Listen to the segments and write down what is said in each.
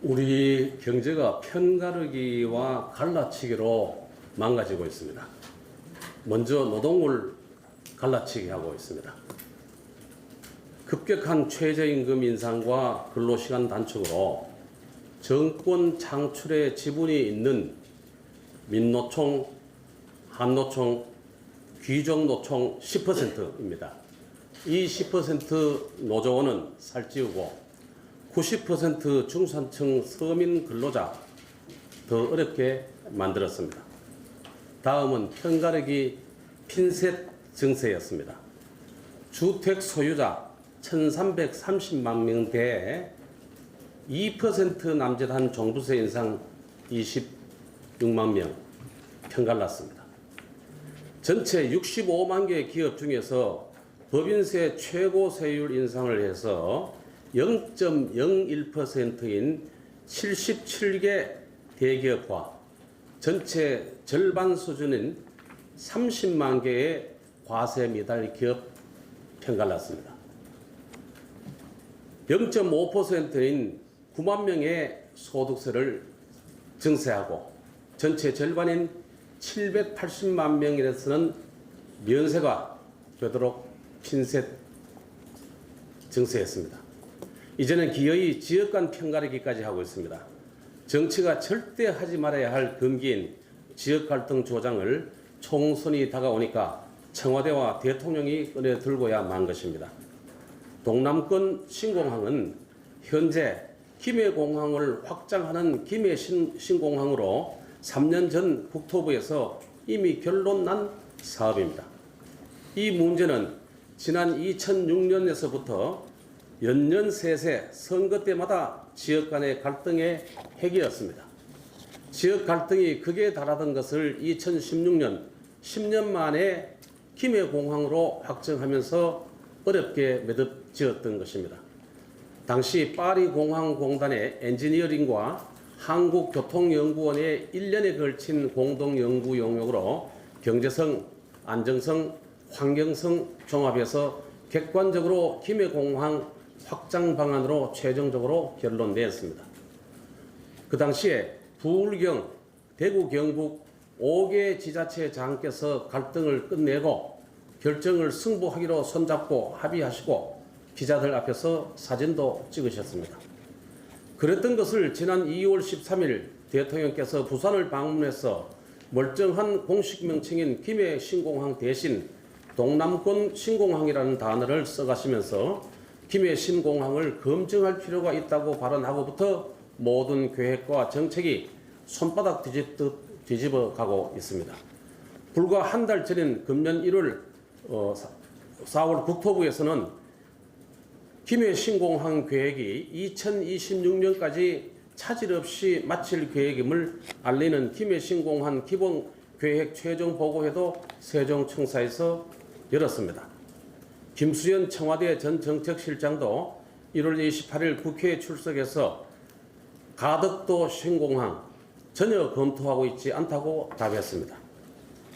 우리 경제가 편가르기와 갈라치기로 망가지고 있습니다. 먼저 노동을 갈라치기 하고 있습니다. 급격한 최저임금 인상과 근로시간 단축으로 정권 창출에 지분이 있는 민노총, 한노총, 귀족노총 10%입니다. 이 10% 노조원은 살찌우고 90% 중산층 서민 근로자 더 어렵게 만들었습니다. 다음은 편가르기 핀셋 증세였습니다. 주택 소유자 1330만 명대에 2% 남짓한 종부세 인상 26만 명 편갈랐습니다. 전체 65만 개 기업 중에서 법인세 최고 세율 인상을 해서 0.01%인 77개 대기업과 전체 절반 수준인 30만 개의 과세 미달 기업 편갈랐습니다. 0.5%인 9만 명의 소득세를 증세하고 전체 절반인 780만 명에서는 면세가 되도록 핀셋 증세했습니다. 이제는 기어이 지역 간 편가르기까지 하고 있습니다. 정치가 절대 하지 말아야 할 금기인 지역 갈등 조장을 총선이 다가오니까 청와대와 대통령이 꺼내 들고야 만 것입니다. 동남권 신공항은 현재 김해공항을 확장하는 김해 신공항으로 3년 전 국토부에서 이미 결론 난 사업입니다. 이 문제는 지난 2006년에서부터 연년세세 선거 때마다 지역 간의 갈등의 핵이었습니다. 지역 갈등이 극에 달하던 것을 2016년 10년 만에 김해공항으로 확정하면서 어렵게 매듭 지었던 것입니다. 당시 파리공항공단의 엔지니어링과 한국교통연구원의 1년에 걸친 공동연구 용역으로 경제성, 안정성, 환경성 종합해서 객관적으로 김해공항 확장 방안으로 최종적으로 결론 내었습니다. 그 당시에 부울경, 대구, 경북 5개 지자체장께서 갈등을 끝내고 결정을 승부하기로 손잡고 합의하시고 기자들 앞에서 사진도 찍으셨습니다. 그랬던 것을 지난 2월 13일 대통령께서 부산을 방문해서 멀쩡한 공식 명칭인 김해 신공항 대신 동남권 신공항이라는 단어를 써가시면서 김해 신공항을 검증할 필요가 있다고 발언하고부터 모든 계획과 정책이 손바닥 뒤집듯 뒤집어가고 있습니다. 불과 한 달 전인 금년 1월 4월 국토부에서는 김해 신공항 계획이 2026년까지 차질 없이 마칠 계획임을 알리는 김해 신공항 기본 계획 최종 보고회도 세종청사에서 열었습니다. 김수현 청와대 전 정책실장도 1월 28일 국회에 출석해서 가덕도 신공항 전혀 검토하고 있지 않다고 답했습니다.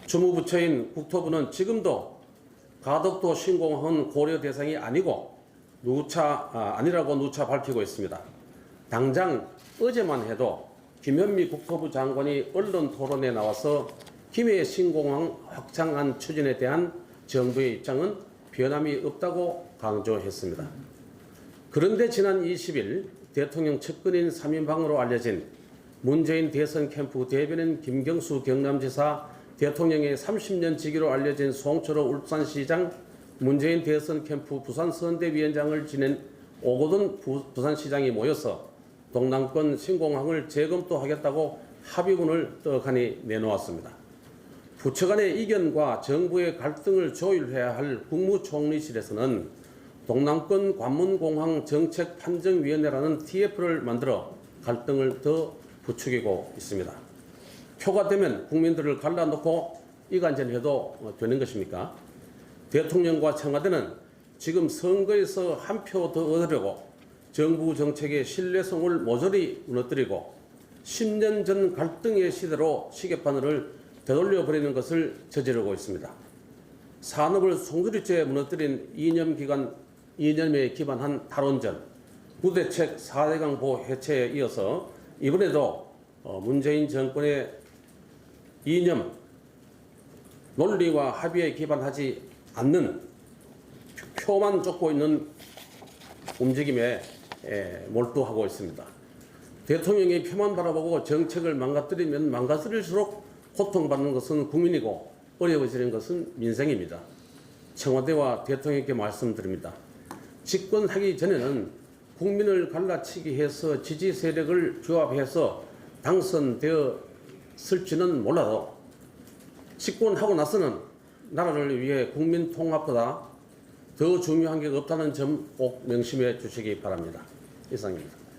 주무부처인 국토부는 지금도 가덕도 신공항은 고려 대상이 아니고 아니라고 누차 밝히고 있습니다. 당장 어제만 해도 김현미 국토부 장관이 언론 토론에 나와서 김해 신공항 확장안 추진에 대한 정부의 입장은 변함이 없다고 강조했습니다. 그런데 지난 20일 대통령 측근인 3인방으로 알려진 문재인 대선 캠프 대변인 김경수 경남지사, 대통령의 30년 지기로 알려진 송철호 울산시장, 문재인 대선 캠프 부산선대위원장을 지낸 오거돈 부산시장이 모여서 동남권 신공항을 재검토하겠다고 합의문을 떡하니 내놓았습니다. 부처 간의 이견과 정부의 갈등을 조율해야 할 국무총리실에서는 동남권 관문공항 정책판정위원회라는 TF를 만들어 갈등을 더 부추기고 있습니다. 표가 되면 국민들을 갈라놓고 이간질해도 되는 것입니까? 대통령과 청와대는 지금 선거에서 한 표 더 얻으려고 정부 정책의 신뢰성을 모조리 무너뜨리고 10년 전 갈등의 시대로 시계바늘을 되돌려버리는 것을 저지르고 있습니다. 산업을 송두리째 무너뜨린 이념에 기반한 탈원전, 구대책 4대 강보 해체에 이어서 이번에도 문재인 정권의 이념, 논리와 합의에 기반하지 않는 표만 쫓고 있는 움직임에 몰두하고 있습니다. 대통령이 표만 바라보고 정책을 망가뜨리면 망가뜨릴수록 고통받는 것은 국민이고 어려워지는 것은 민생입니다. 청와대와 대통령께 말씀드립니다. 집권하기 전에는 국민을 갈라치기 해서 지지 세력을 규합해서 당선되었을지는 몰라도 집권하고 나서는 나라를 위해 국민 통합보다 더 중요한 게 없다는 점 꼭 명심해 주시기 바랍니다. 이상입니다.